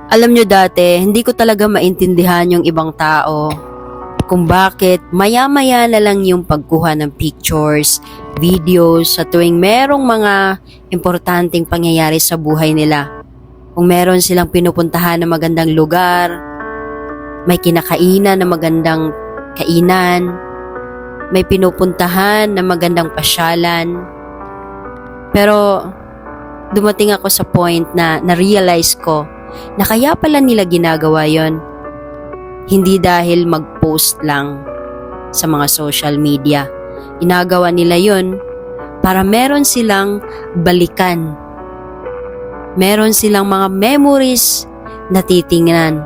Alam nyo dati, hindi ko talaga maintindihan yung ibang tao kung bakit maya-maya na lang yung pagkuha ng pictures, videos sa tuwing merong mga importanteng pangyayari sa buhay nila. Kung meron silang pinupuntahan na magandang lugar, may kinakainan na magandang kainan, may pinupuntahan na magandang pasyalan. Pero dumating ako sa point na na-realize ko na kaya pala nila ginagawa yon. Hindi dahil mag-post lang sa mga social media. Ginagawa nila yon para meron silang balikan. Meron silang mga memories na titingnan.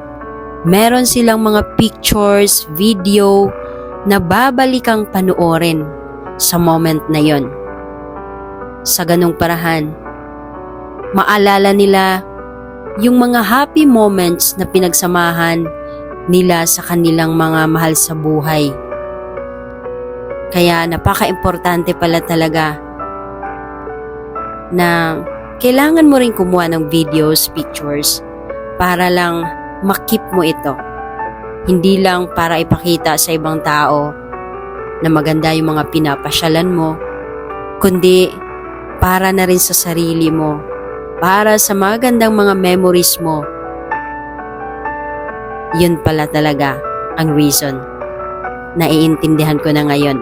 Meron silang mga pictures, video na babalik ang panoorin sa moment na yon. Sa ganung parahan, maalala nila yung mga happy moments na pinagsamahan nila sa kanilang mga mahal sa buhay. Kaya napaka-importante pala talaga na kailangan mo rin kumuha ng videos, pictures para lang makip mo ito. Hindi lang para ipakita sa ibang tao na maganda yung mga pinapasyalan mo, kundi para na rin sa sarili mo, para sa magandang mga memories mo. Yun pala talaga ang reason. Naiintindihan ko na ngayon.